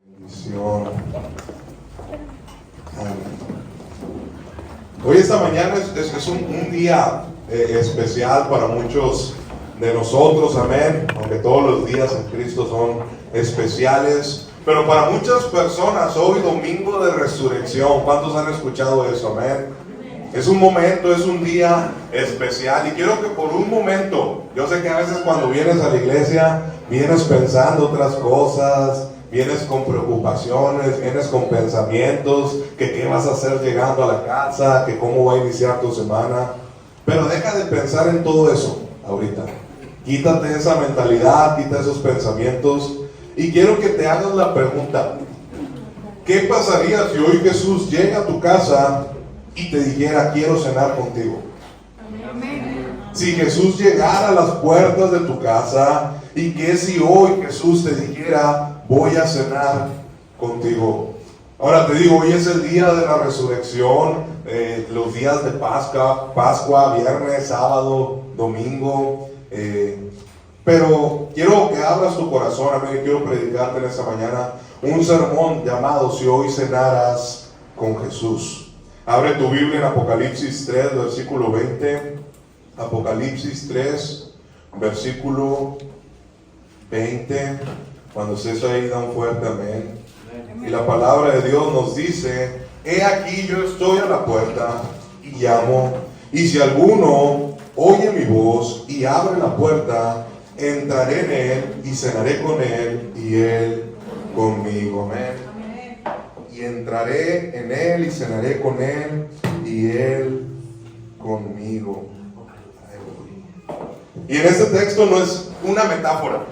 Bendición. Hoy esta mañana es un día especial para muchos de nosotros, amén, aunque todos los días en Cristo son especiales, pero para muchas personas hoy domingo de resurrección. ¿Cuántos han escuchado eso? Amén. Es un momento, es un día especial, y quiero que por un momento, yo sé que a veces cuando vienes a la iglesia vienes pensando otras cosas, vienes con preocupaciones, vienes con pensamientos, que qué vas a hacer llegando a la casa, que cómo va a iniciar tu semana, pero deja de pensar en todo eso ahorita. Quítate esa mentalidad, quita esos pensamientos, y quiero que te hagas la pregunta: ¿qué pasaría si hoy Jesús llega a tu casa y te dijera, quiero cenar contigo? Si Jesús llegara a las puertas de tu casa, y que si hoy Jesús te dijera, voy a cenar contigo. Ahora te digo, hoy es el día de la resurrección, los días de Pascua, viernes, sábado, domingo, pero quiero que abras tu corazón, amén. Quiero predicarte en esta mañana un sermón llamado Si hoy cenaras con Jesús. Abre tu Biblia en Apocalipsis 3, versículo 20. Apocalipsis 3, versículo 20. Cuando estés ahí, da un fuerte amén. Y la palabra de Dios nos dice: he aquí yo estoy a la puerta y llamo, y si alguno oye mi voz y abre la puerta, entraré en él y cenaré con él y él conmigo. Amén. Y entraré en él y cenaré con él y él conmigo. Y en este texto no es una metáfora,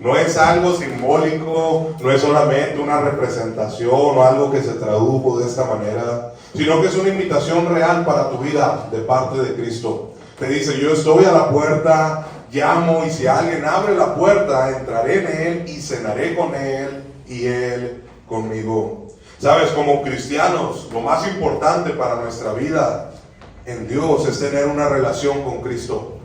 no es algo simbólico, no es solamente una representación o algo que se tradujo de esta manera, sino que es una invitación real para tu vida de parte de Cristo. Te dice: yo estoy a la puerta, llamo, y si alguien abre la puerta, entraré en él y cenaré con él y él conmigo. Sabes, como cristianos, lo más importante para nuestra vida en Dios es tener una relación con Cristo.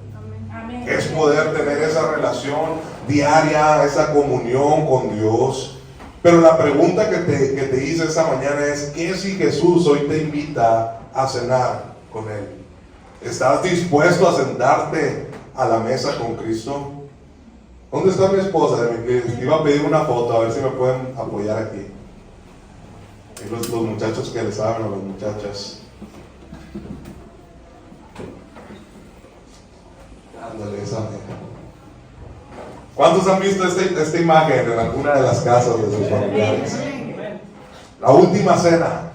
Amén. Es poder tener esa relación diaria, esa comunión con Dios. Pero la pregunta que te hice esta mañana es: ¿qué si Jesús hoy te invita a cenar con Él? ¿Estás dispuesto a sentarte a la mesa con Cristo? ¿Dónde está mi esposa? Les iba a pedir una foto, a ver si me pueden apoyar aquí. Y los muchachos que le saben, a las muchachas. Ándale, esa. ¿Cuántos han visto esta imagen en alguna de las casas de sus familiares? La última cena.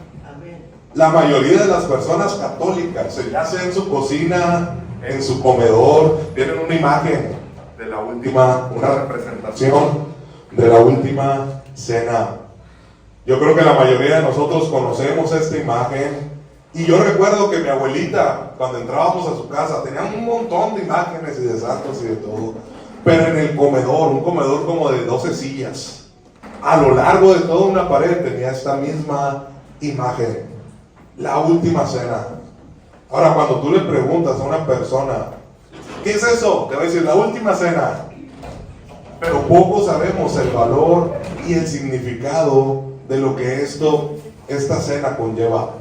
La mayoría de las personas católicas, ya sea en su cocina, en su comedor, tienen una imagen de la última, una representación de la última cena. Yo creo que la mayoría de nosotros conocemos esta imagen. Y yo recuerdo que mi abuelita, cuando entrábamos a su casa, tenía un montón de imágenes y de santos y de todo. Pero en el comedor, un comedor como de 12 sillas, a lo largo de toda una pared tenía esta misma imagen. La última cena. Ahora, cuando tú le preguntas a una persona, ¿qué es eso? Te va a decir, la última cena. Pero poco sabemos el valor y el significado de lo que esta cena conlleva.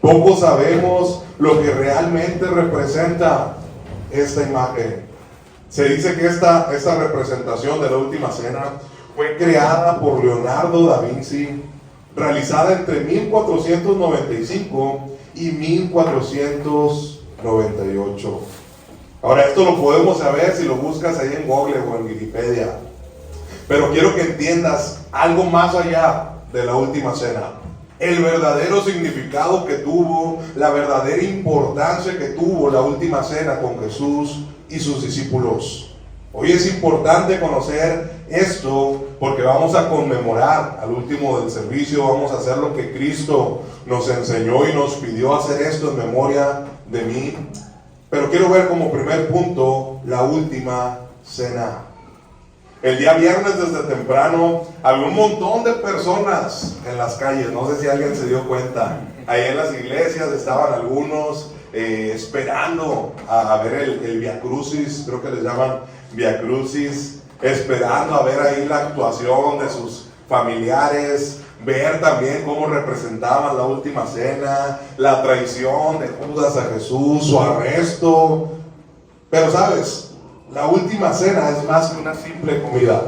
Poco sabemos lo que realmente representa esta imagen. Se dice que esta representación de la última cena fue creada por Leonardo da Vinci, realizada entre 1495 y 1498. Ahora, esto lo podemos saber si lo buscas ahí en Google o en Wikipedia. Pero quiero que entiendas algo más allá de la última cena. El verdadero significado que tuvo, la verdadera importancia que tuvo la última cena con Jesús y sus discípulos. Hoy es importante conocer esto porque vamos a conmemorar al último del servicio, vamos a hacer lo que Cristo nos enseñó y nos pidió hacer esto en memoria de mí. Pero quiero ver como primer punto la última cena. El día viernes desde temprano había un montón de personas en las calles. No sé si alguien se dio cuenta. Ahí en las iglesias estaban algunos esperando a ver el Via Crucis, creo que les llaman Via Crucis, esperando a ver ahí la actuación familiares, ver también cómo representaban la última cena, la traición de Judas a Jesús, su arresto. Pero sabes, la última cena es más que una simple comida.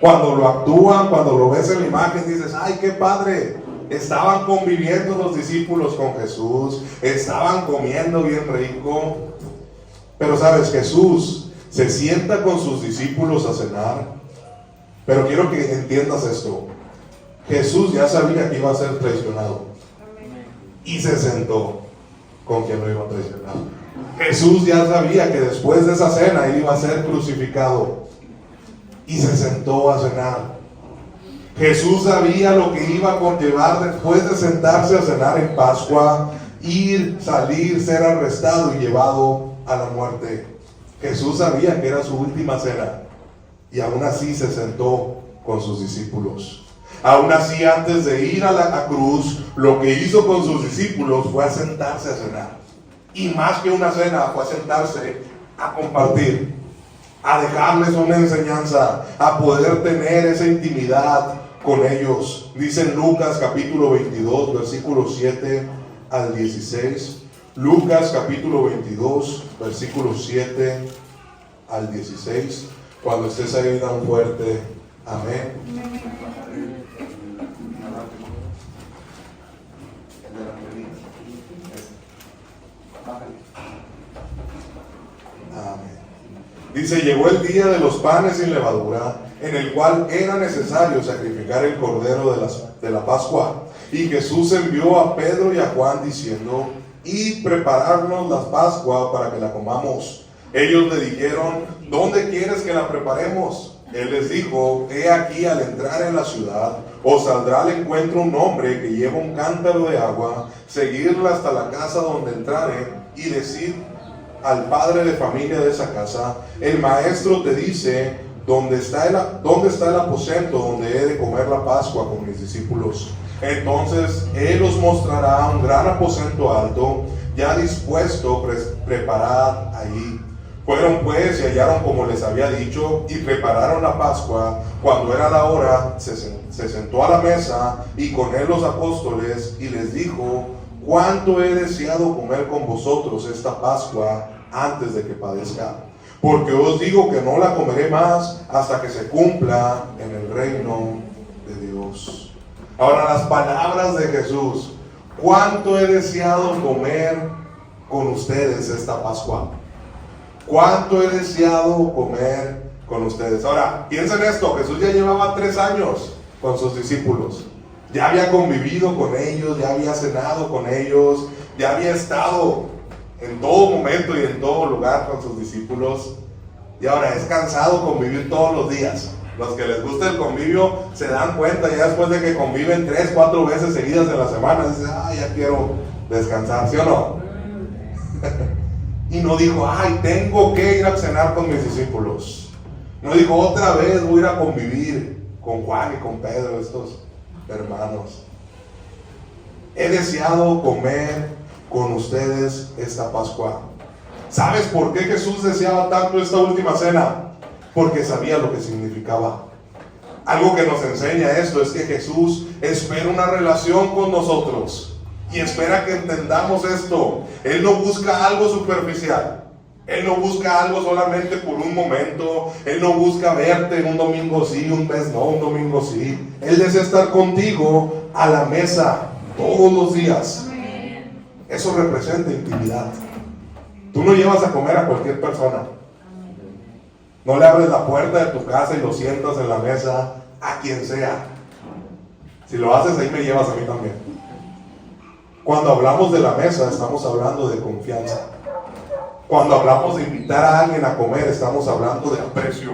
Cuando lo actúan, cuando lo ves en la imagen, dices, ¡ay, qué padre! Estaban conviviendo los discípulos con Jesús, estaban comiendo bien rico. Pero sabes, Jesús se sienta con sus discípulos a cenar. Pero quiero que entiendas esto. Jesús ya sabía que iba a ser traicionado. Y se sentó con quien lo iba a traicionar. Jesús ya sabía que después de esa cena él iba a ser crucificado. Y se sentó a cenar. Jesús sabía lo que iba a conllevar después de sentarse a cenar en Pascua: ir, salir, ser arrestado y llevado a la muerte. Jesús sabía que era su última cena. Y aún así se sentó con sus discípulos. Aún así, antes de ir a la cruz, lo que hizo con sus discípulos fue sentarse a cenar. Y más que una cena, fue a sentarse a compartir, a dejarles una enseñanza, a poder tener esa intimidad con ellos. Dice en Lucas capítulo 22, versículos 7 al 16. Lucas capítulo 22, versículos 7 al 16. Cuando estés ahí, da un fuerte amén. Amén. Dice: llegó el día de los panes sin levadura, en el cual era necesario sacrificar el cordero de la Pascua. Y Jesús envió a Pedro y a Juan diciendo: id prepararnos la Pascua para que la comamos. Ellos le dijeron: ¿dónde quieres que la preparemos? Él les dijo: he aquí, al entrar en la ciudad, os saldrá al encuentro un hombre que lleva un cántaro de agua. Seguidla hasta la casa donde entrare, y decid al padre de familia de esa casa: el maestro te dice, ¿dónde está el aposento donde he de comer la Pascua con mis discípulos? Entonces él os mostrará un gran aposento alto, ya dispuesto, preparad allí. Fueron pues y hallaron como les había dicho, y prepararon la Pascua. Cuando era la hora, se sentó a la mesa, y con él los apóstoles, y les dijo: cuánto he deseado comer con vosotros esta Pascua antes de que padezca. Porque os digo que no la comeré más hasta que se cumpla en el reino de Dios. Ahora, las palabras de Jesús: cuánto he deseado comer con ustedes esta Pascua. Cuánto he deseado comer con ustedes. Ahora, piensen esto: Jesús ya llevaba 3 años con sus discípulos. Ya había convivido con ellos, ya había cenado con ellos, ya había estado en todo momento y en todo lugar con sus discípulos. Y ahora es cansado convivir todos los días. Los que les gusta el convivio se dan cuenta ya después de que conviven 3, 4 veces seguidas en la semana. Dicen: ya quiero descansar, ¿sí o no? Y no dijo: tengo que ir a cenar con mis discípulos. No dijo: otra vez voy a ir a convivir con Juan y con Pedro, estos hermanos. He deseado comer con ustedes esta Pascua. ¿Sabes por qué Jesús deseaba tanto esta última cena? Porque sabía lo que significaba. Algo que nos enseña esto es que Jesús espera una relación con nosotros. Y espera que entendamos esto. Él no busca algo superficial. Él no busca algo solamente por un momento. Él no busca verte un domingo sí, un mes no, un domingo sí. Él desea estar contigo a la mesa todos los días. Eso representa intimidad. Tú no llevas a comer a cualquier persona. No le abres la puerta de tu casa y lo sientas en la mesa a quien sea. Si lo haces, ahí me llevas a mí también. Cuando hablamos de la mesa, estamos hablando de confianza. Cuando hablamos de invitar a alguien a comer, estamos hablando de aprecio.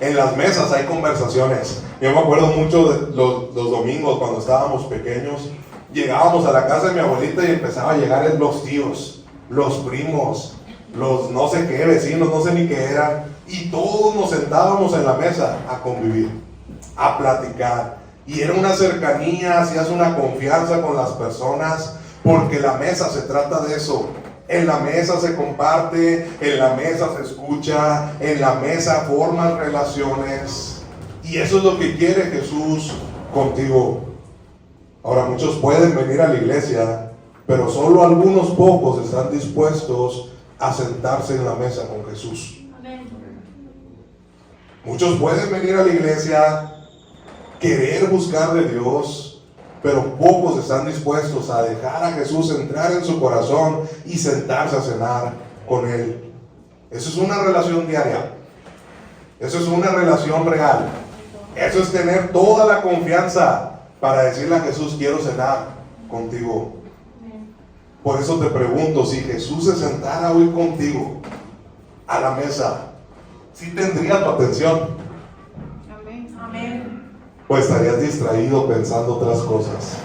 En las mesas hay conversaciones. Yo me acuerdo mucho de los domingos cuando estábamos pequeños. Llegábamos a la casa de mi abuelita y empezaba a llegar los tíos, los primos, los no sé qué vecinos, no sé ni qué eran. Y todos nos sentábamos en la mesa a convivir, a platicar. Y era una cercanía, hacías una confianza con las personas, porque la mesa se trata de eso. En la mesa se comparte, en la mesa se escucha, en la mesa forman relaciones. Y eso es lo que quiere Jesús contigo. Ahora, muchos pueden venir a la iglesia, pero solo algunos pocos están dispuestos a sentarse en la mesa con Jesús. Amén. Muchos pueden venir a la iglesia, querer buscar de Dios, pero pocos están dispuestos a dejar a Jesús entrar en su corazón y sentarse a cenar con Él. Eso es una relación diaria. Eso es una relación real. Eso es tener toda la confianza para decirle a Jesús, quiero cenar contigo. Por eso te pregunto, si Jesús se sentara hoy contigo a la mesa, ¿sí tendría tu atención? Amén. Amén. ¿O estarías distraído pensando otras cosas?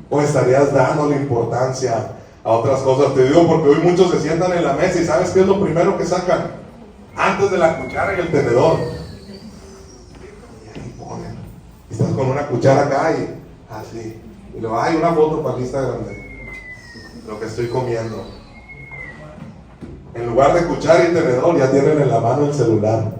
¿O estarías dándole importancia a otras cosas? Te digo porque hoy muchos se sientan en la mesa y ¿sabes qué es lo primero que sacan? Antes de la cuchara y el tenedor. Y ahí ponen. Y estás con una cuchara acá y así. Y luego hay una foto para el Instagram de lo que estoy comiendo. En lugar de cuchara y tenedor ya tienen en la mano el celular.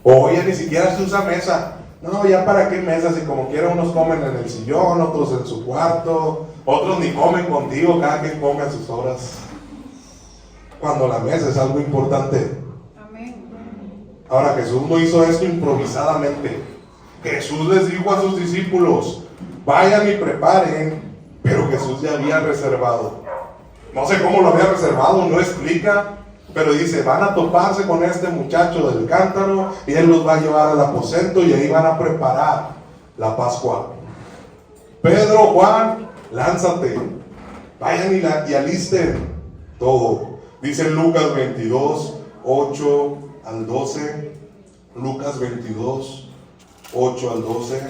O ya ni siquiera se usa mesa. No, ya para qué mesa, si como quiera unos comen en el sillón, otros en su cuarto, otros ni comen contigo, cada quien come a sus horas. Cuando la mesa es algo importante. Amén. Ahora, Jesús no hizo esto improvisadamente. Jesús les dijo a sus discípulos, vayan y preparen, pero Jesús ya había reservado. No sé cómo lo había reservado, no explica, pero dice, van a toparse con este muchacho del cántaro y él los va a llevar al aposento y ahí van a preparar la Pascua. Pedro, Juan, lánzate, vayan y alisten todo. Dice Lucas 22, 8 al 12. Lucas 22, 8 al 12.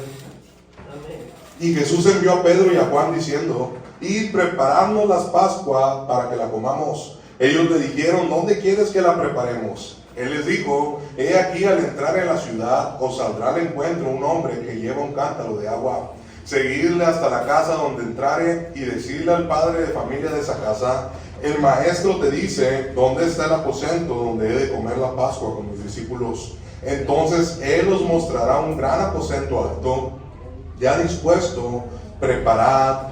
Y Jesús envió a Pedro y a Juan diciendo, id, preparamos las Pascuas para que la comamos. Ellos le dijeron, ¿dónde quieres que la preparemos? Él les dijo, he aquí, al entrar en la ciudad os saldrá al encuentro un hombre que lleva un cántaro de agua. Seguidle hasta la casa donde entrare y decirle al padre de familia de esa casa, el maestro te dice, ¿dónde está el aposento donde he de comer la Pascua con mis discípulos? Entonces él os mostrará un gran aposento alto, ya dispuesto, preparad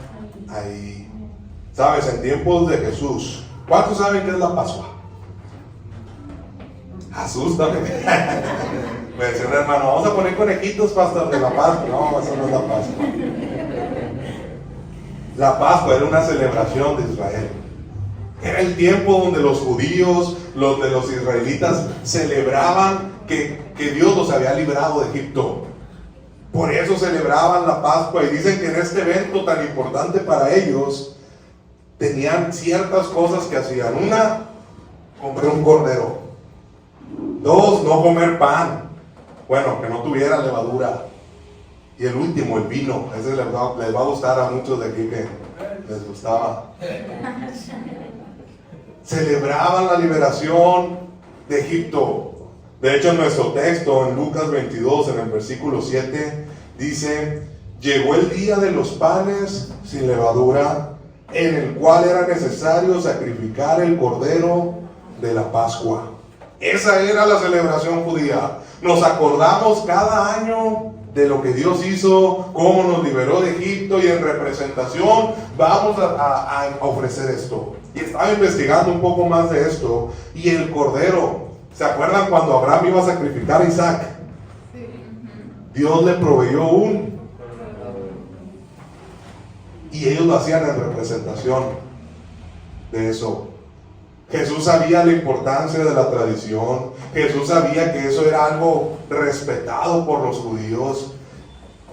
ahí. Sabes, en tiempos de Jesús, ¿cuántos saben qué es la Pascua? Asústame. Me decía un hermano, vamos a poner conejitos, pastor, de la Pascua. No, eso no es la Pascua. La Pascua era una celebración de Israel. Era el tiempo donde los judíos, donde los israelitas celebraban que Dios los había librado de Egipto. Por eso celebraban la Pascua y dicen que en este evento tan importante para ellos tenían ciertas cosas que hacían. Una, comer un cordero. Dos, no comer pan. Bueno, que no tuviera levadura. Y el último, el vino. Ese les va a gustar a muchos de aquí que les gustaba. Celebraban la liberación de Egipto. De hecho, en nuestro texto, en Lucas 22, en el versículo 7, dice, llegó el día de los panes sin levadura, en el cual era necesario sacrificar el cordero de la Pascua. Esa era la celebración judía. Nos acordamos cada año de lo que Dios hizo, cómo nos liberó de Egipto, y en representación vamos a ofrecer esto. Y estaba investigando un poco más de esto, y el cordero, ¿se acuerdan cuando Abraham iba a sacrificar a Isaac? Dios le proveyó y ellos lo hacían en representación de eso. Jesús sabía la importancia de la tradición. Jesús sabía que eso era algo respetado por los judíos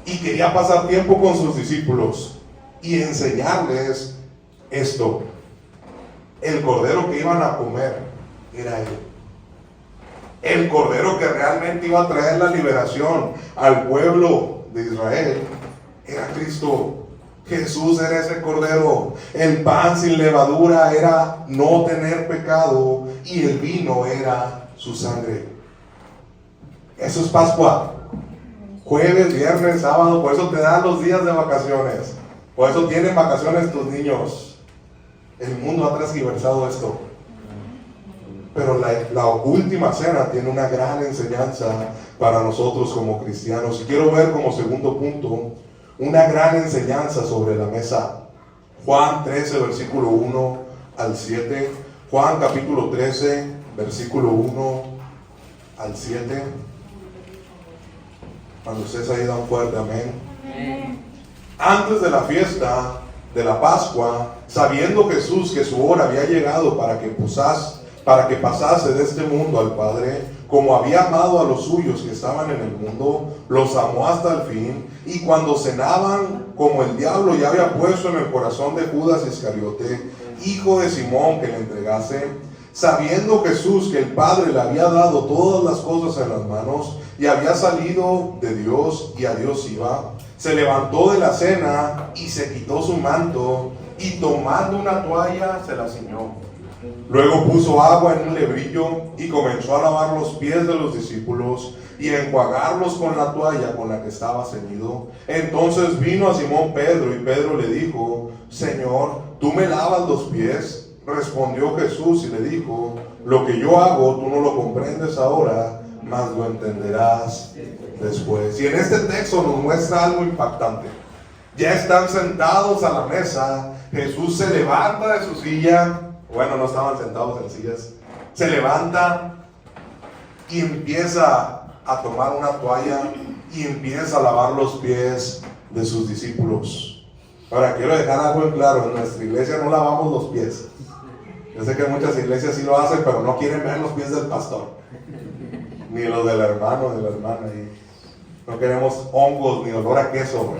y quería pasar tiempo con sus discípulos y enseñarles esto. El cordero que iban a comer era Él. El cordero que realmente iba a traer la liberación al pueblo de Israel era Cristo. Jesús era ese cordero. El pan sin levadura era no tener pecado y el vino era su sangre. Eso es Pascua. Jueves, viernes, sábado. Por eso te dan los días de vacaciones. Por eso tienen vacaciones tus niños. El mundo ha transgiversado esto. Pero la última cena tiene una gran enseñanza para nosotros como cristianos. Y quiero ver como segundo punto una gran enseñanza sobre la mesa. Juan 13, versículo 1 al 7. Juan capítulo 13, versículo 1 al 7. Cuando ustedes ahí dan fuerte amén. Antes de la fiesta de la Pascua, sabiendo Jesús que su hora había llegado para que pasase de este mundo al Padre, como había amado a los suyos que estaban en el mundo, los amó hasta el fin. Y cuando cenaban, como el diablo ya había puesto en el corazón de Judas Iscariote, hijo de Simón, que le entregase, sabiendo Jesús que el Padre le había dado todas las cosas en las manos, y había salido de Dios y a Dios iba, se levantó de la cena y se quitó su manto, y tomando una toalla se la ciñó. Luego puso agua en un lebrillo y comenzó a lavar los pies de los discípulos y a enjuagarlos con la toalla con la que estaba ceñido. Entonces vino a Simón Pedro, y Pedro le dijo: Señor, ¿tú me lavas los pies? Respondió Jesús y le dijo: lo que yo hago tú no lo comprendes ahora, mas lo entenderás después. Y en este texto nos muestra algo impactante. Ya están sentados a la mesa. Jesús se levanta de su silla. Bueno, no estaban sentados en sillas. Se levanta y empieza a tomar una toalla y empieza a lavar los pies de sus discípulos. Ahora, quiero dejar algo en claro: en nuestra iglesia no lavamos los pies. Yo sé que muchas iglesias sí lo hacen, pero no quieren ver los pies del pastor, ni los del hermano, de la hermana. Y no queremos hongos ni olor a queso.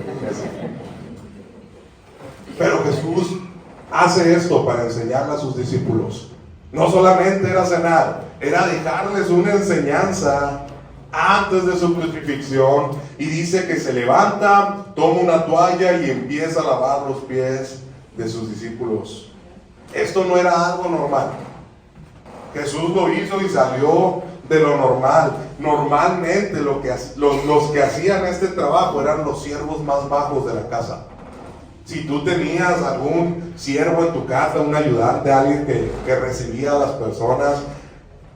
Pero Jesús hace esto para enseñarle a sus discípulos. No solamente era cenar, era dejarles una enseñanza antes de su crucifixión. Y dice que se levanta, toma una toalla y empieza a lavar los pies de sus discípulos. Esto no era algo normal. Jesús lo hizo y salió de lo normal. Normalmente los que hacían este trabajo eran los siervos más bajos de la casa. Si tú tenías algún siervo en tu casa, un ayudante, alguien que recibía a las personas,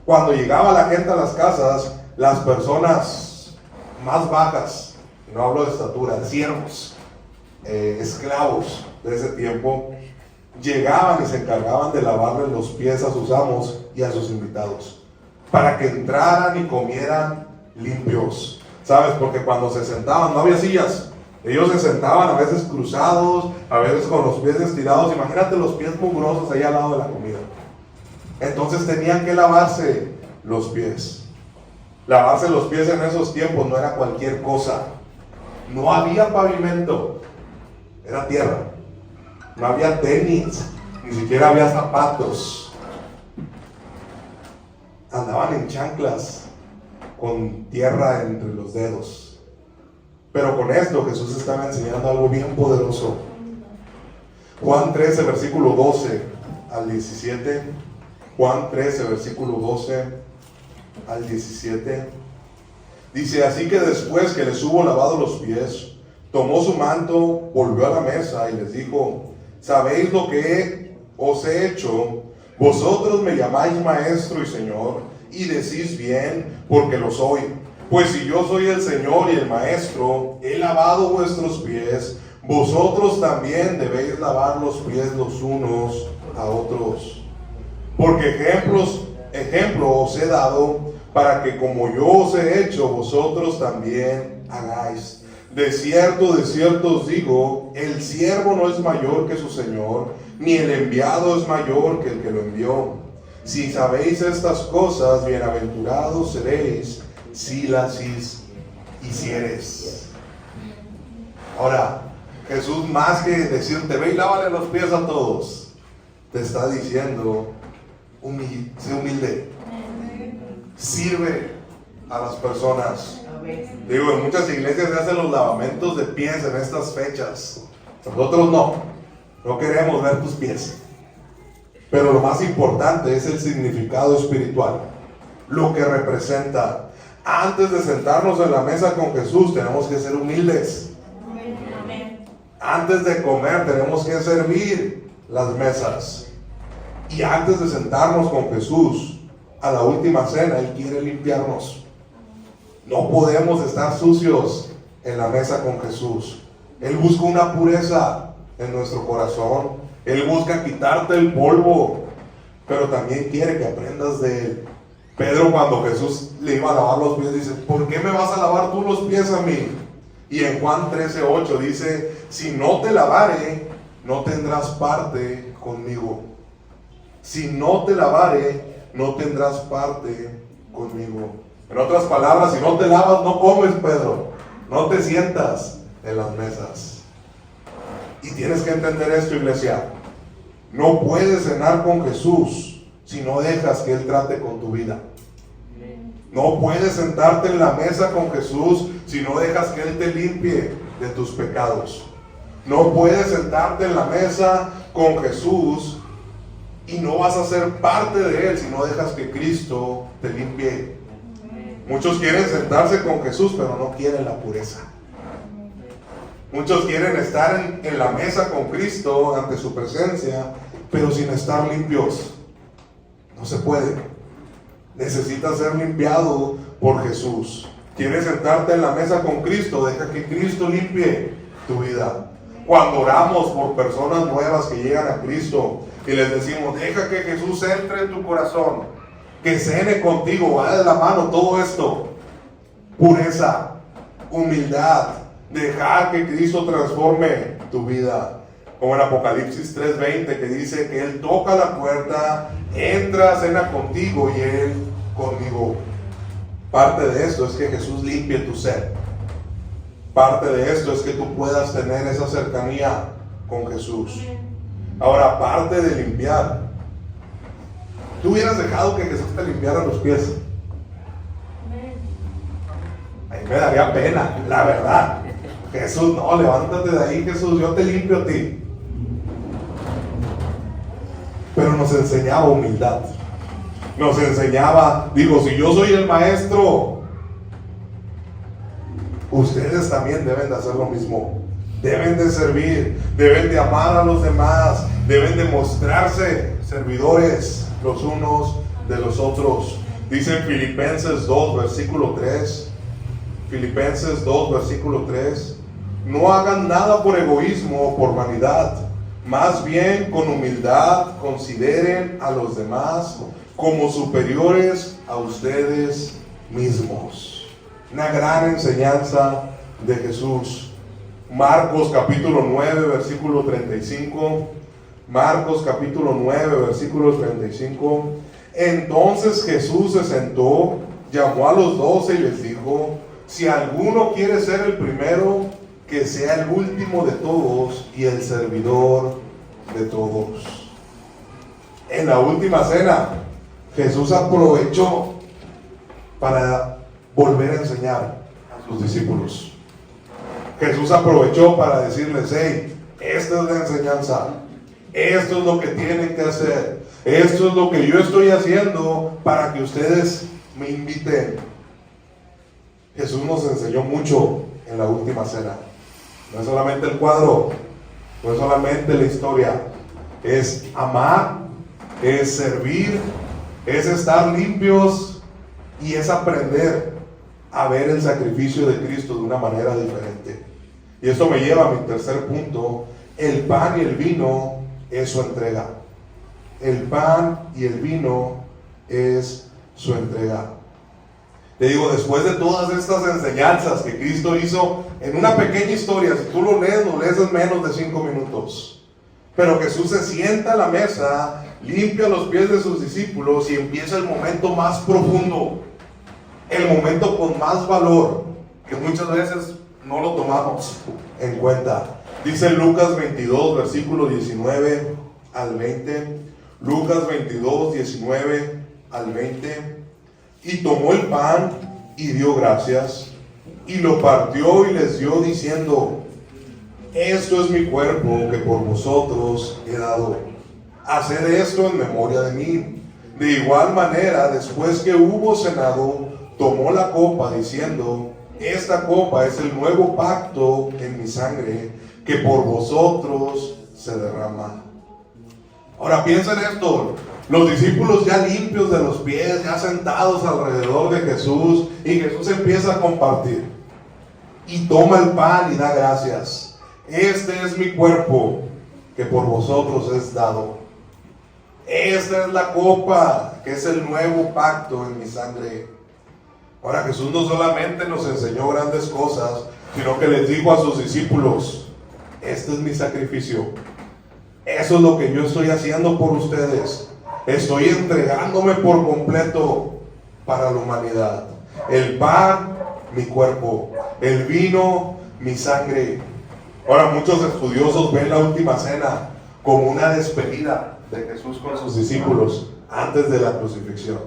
cuando llegaba la gente a las casas, las personas más bajas, no hablo de estatura, siervos, esclavos de ese tiempo, llegaban y se encargaban de lavarle los pies a sus amos y a sus invitados, para que entraran y comieran limpios. ¿Sabes? Porque cuando se sentaban no había sillas. Ellos se sentaban a veces cruzados, a veces con los pies estirados. Imagínate los pies mugrosos ahí al lado de la comida. Entonces tenían que lavarse los pies. Lavarse los pies en esos tiempos no era cualquier cosa. No había pavimento, era tierra. No había tenis, ni siquiera había zapatos. Andaban en chanclas, con tierra entre los dedos. Pero con esto Jesús estaba enseñando algo bien poderoso. Juan 13, versículo 12 al 17. Juan 13, versículo 12 al 17. Dice: así que después que les hubo lavado los pies, tomó su manto, volvió a la mesa y les dijo: ¿sabéis lo que os he hecho? Vosotros me llamáis maestro y señor, y decís bien, porque lo soy. Pues si yo soy el Señor y el Maestro, he lavado vuestros pies, vosotros también debéis lavar los pies los unos a otros. Porque ejemplo os he dado, para que como yo os he hecho, vosotros también hagáis. De cierto os digo, el siervo no es mayor que su Señor, ni el enviado es mayor que el que lo envió. Si sabéis estas cosas, bienaventurados seréis si las hicieres. Ahora, Jesús, más que decirte ve y lávale los pies a todos, te está diciendo: sé humilde, sirve a las personas. Digo, en muchas iglesias se hacen los lavamentos de pies en estas fechas. Nosotros no queremos ver tus pies. Pero lo más importante es el significado espiritual, lo que representa. Antes de sentarnos en la mesa con Jesús, tenemos que ser humildes. Antes de comer, tenemos que servir las mesas. Y antes de sentarnos con Jesús, a la última cena, Él quiere limpiarnos. No podemos estar sucios en la mesa con Jesús. Él busca una pureza en nuestro corazón. Él busca quitarte el polvo, pero también quiere que aprendas de Él. Pedro, cuando Jesús le iba a lavar los pies, dice: ¿por qué me vas a lavar tú los pies a mí? Y en Juan 13:8 dice: si no te lavare, no tendrás parte conmigo. Si no te lavare, no tendrás parte conmigo. En otras palabras, si no te lavas, no comes, Pedro. No te sientas en las mesas. Y tienes que entender esto, iglesia. No puedes cenar con Jesús si no dejas que Él trate con tu vida. No puedes sentarte en la mesa con Jesús si no dejas que Él te limpie de tus pecados. No puedes sentarte en la mesa con Jesús y no vas a ser parte de Él si no dejas que Cristo te limpie. Muchos quieren sentarse con Jesús, pero no quieren la pureza. Muchos quieren estar en la mesa con Cristo ante su presencia, pero sin estar limpios. No se puede. Necesitas ser limpiado por Jesús. ¿Quieres sentarte en la mesa con Cristo? Deja que Cristo limpie tu vida. Cuando oramos por personas nuevas que llegan a Cristo y les decimos: deja que Jesús entre en tu corazón, que cene contigo, va de la mano todo esto. Pureza, humildad, dejar que Cristo transforme tu vida. Como en Apocalipsis 3:20, que dice que Él toca la puerta, entra, cena contigo y Él conmigo. Parte de esto es que Jesús limpie tu ser. Parte de esto es que tú puedas tener esa cercanía con Jesús. Ahora, parte de limpiar, tú hubieras dejado que Jesús te limpiara los pies. Ahí me daría pena, la verdad. Jesús, no, levántate de ahí, Jesús, yo te limpio a ti. Pero nos enseñaba humildad. Nos enseñaba, digo, si yo soy el maestro, ustedes también deben de hacer lo mismo. Deben de servir, deben de amar a los demás, deben de mostrarse servidores los unos de los otros. Dice en Filipenses 2, versículo 3. Filipenses 2, versículo 3. No hagan nada por egoísmo o por vanidad. Más bien, con humildad, consideren a los demás como superiores a ustedes mismos. Una gran enseñanza de Jesús. Marcos capítulo 9, versículo 35. Marcos capítulo 9, versículo 35. Entonces Jesús se sentó, llamó a los 12 y les dijo: si alguno quiere ser el primero, que sea el último de todos y el servidor de todos. En la última cena, Jesús aprovechó para volver a enseñar a sus discípulos. Jesús aprovechó para decirles: hey, esta es la enseñanza, esto es lo que tienen que hacer, esto es lo que yo estoy haciendo para que ustedes me inviten. Jesús nos enseñó mucho en la última cena. No es solamente el cuadro, no es solamente la historia, es amar, es servir, es estar limpios y es aprender a ver el sacrificio de Cristo de una manera diferente. Y esto me lleva a mi tercer punto: el pan y el vino es su entrega. El pan y el vino es su entrega. Te digo, después de todas estas enseñanzas que Cristo hizo en una pequeña historia, si tú lo lees en menos de 5 minutos. Pero Jesús se sienta a la mesa, limpia los pies de sus discípulos y empieza el momento más profundo, el momento con más valor, que muchas veces no lo tomamos en cuenta. Dice Lucas 22, versículo 19 al 20. Lucas 22, 19 al 20. Y tomó el pan y dio gracias, y lo partió y les dio diciendo: esto es mi cuerpo que por vosotros he dado. Haced esto en memoria de mí. De igual manera, después que hubo cenado, tomó la copa diciendo: esta copa es el nuevo pacto en mi sangre, que por vosotros se derrama. Ahora piensa en esto. Los discípulos ya limpios de los pies, ya sentados alrededor de Jesús, y Jesús empieza a compartir. Y toma el pan y da gracias. Este es mi cuerpo que por vosotros es dado. Esta es la copa que es el nuevo pacto en mi sangre. Ahora Jesús no solamente nos enseñó grandes cosas, sino que les dijo a sus discípulos: este es mi sacrificio. Eso es lo que yo estoy haciendo por ustedes. Estoy entregándome por completo para la humanidad. El pan, mi cuerpo. El vino, mi sangre. Ahora muchos estudiosos ven la última cena como una despedida de Jesús con sus discípulos antes de la crucifixión.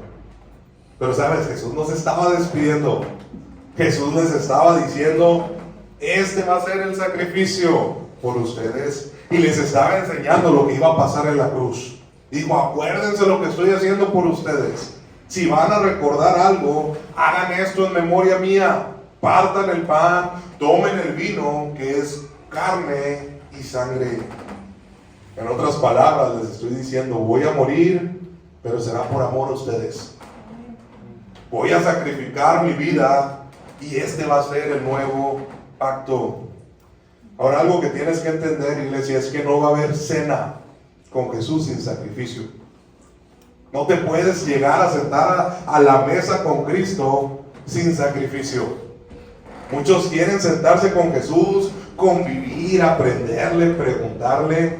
Pero sabes, Jesús no se estaba despidiendo. Jesús les estaba diciendo: este va a ser el sacrificio por ustedes. Y les estaba enseñando lo que iba a pasar en la cruz. Dijo: acuérdense lo que estoy haciendo por ustedes. Si van a recordar algo, hagan esto en memoria mía. Partan el pan, tomen el vino, que es carne y sangre. En otras palabras, les estoy diciendo: voy a morir, pero será por amor a ustedes. Voy a sacrificar mi vida, y este va a ser el nuevo pacto. Ahora, algo que tienes que entender, iglesia, es que no va a haber cena con Jesús sin sacrificio. No te puedes llegar a sentar a la mesa con Cristo sin sacrificio. Muchos quieren sentarse con Jesús, convivir, aprenderle, preguntarle,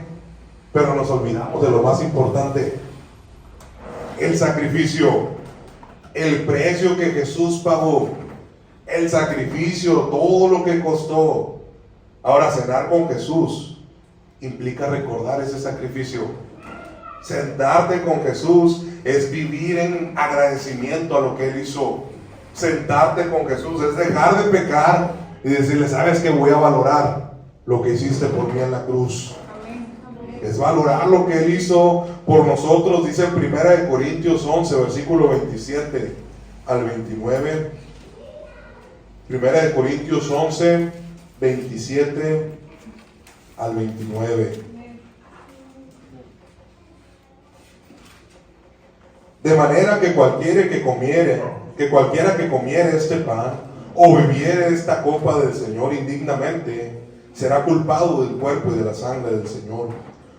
pero nos olvidamos de lo más importante: el sacrificio, el precio que Jesús pagó, el sacrificio, todo lo que costó. Ahora, cenar con Jesús implica recordar ese sacrificio. Sentarte con Jesús es vivir en agradecimiento a lo que Él hizo. Sentarte con Jesús es dejar de pecar y decirle: sabes que voy a valorar lo que hiciste por mí en la cruz. Es valorar lo que Él hizo por nosotros. Dice en 1 Corintios 11, versículo 27 al 29. 1 Corintios 11, 27 al 29. De manera que cualquiera que comiere este pan o bebiere esta copa del Señor indignamente, será culpado del cuerpo y de la sangre del Señor.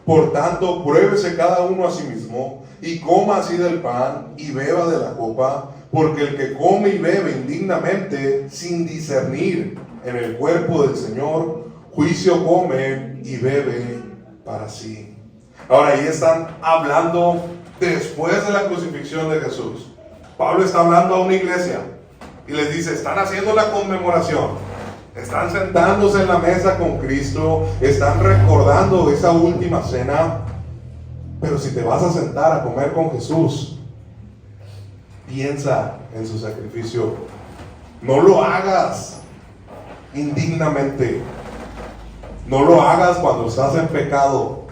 Por tanto, pruébese cada uno a sí mismo, y coma así del pan y beba de la copa, porque el que come y bebe indignamente, sin discernir en el cuerpo del Señor, juicio come y bebe para sí. Ahora, ahí están hablando después de la crucifixión de Jesús. Pablo está hablando a una iglesia y les dice: están haciendo la conmemoración, están sentándose en la mesa con Cristo, están recordando esa última cena. Pero si te vas a sentar a comer con Jesús, piensa en su sacrificio. No lo hagas indignamente. No lo hagas cuando estás en pecado.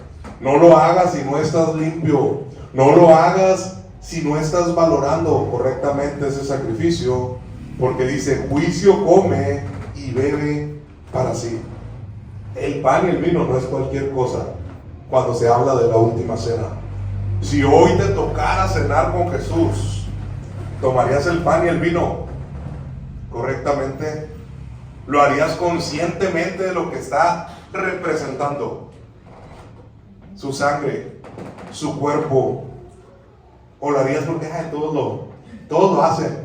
No lo hagas si no estás limpio. No lo hagas si no estás valorando correctamente ese sacrificio, porque dice: juicio come y bebe para sí. El pan y el vino no es cualquier cosa cuando se habla de la última cena. Si hoy te tocara cenar con Jesús, ¿tomarías el pan y el vino correctamente? ¿Lo harías conscientemente de lo que está representando? Su sangre, su cuerpo. ¿O lo harías porque todos lo hacen?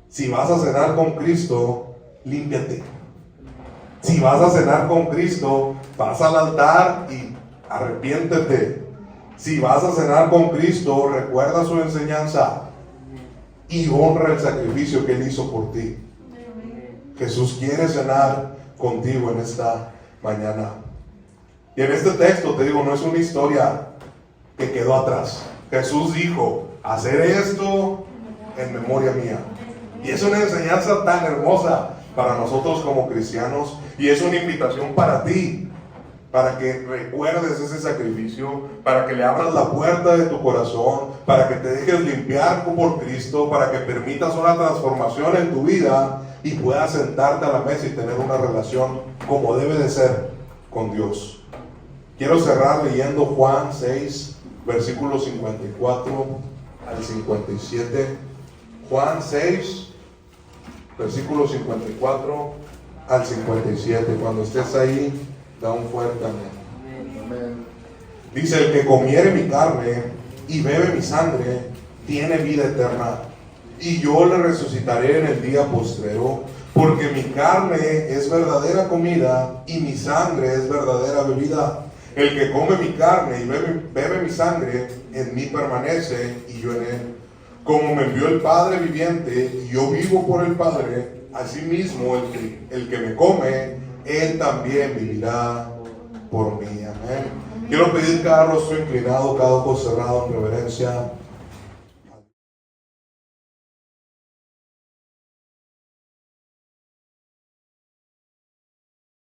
Si vas a cenar con Cristo, límpiate. Si vas a cenar con Cristo, vas al altar y arrepiéntete. Si vas a cenar con Cristo, recuerda su enseñanza y honra el sacrificio que Él hizo por ti. Jesús quiere cenar contigo en esta mañana. Y en este texto, te digo, no es una historia que quedó atrás. Jesús dijo: hacer esto en memoria mía. Y es una enseñanza tan hermosa para nosotros como cristianos, y es una invitación para ti, para que recuerdes ese sacrificio, para que le abras la puerta de tu corazón, para que te dejes limpiar por Cristo, para que permitas una transformación en tu vida y puedas sentarte a la mesa y tener una relación como debe de ser con Dios. Quiero cerrar leyendo Juan 6, versículos 54 al 57. Juan 6, versículos 54 al 57. Cuando estés ahí, da un fuerte amén. Amén. Dice: el que comiere mi carne y bebe mi sangre, tiene vida eterna, y yo le resucitaré en el día postrero, porque mi carne es verdadera comida y mi sangre es verdadera bebida. El que come mi carne y bebe mi sangre, en mí permanece y yo en él. Como me envió el Padre viviente y yo vivo por el Padre, asimismo el que me come, él también vivirá por mí. Amén. Quiero pedir cada rostro inclinado, cada ojo cerrado en reverencia.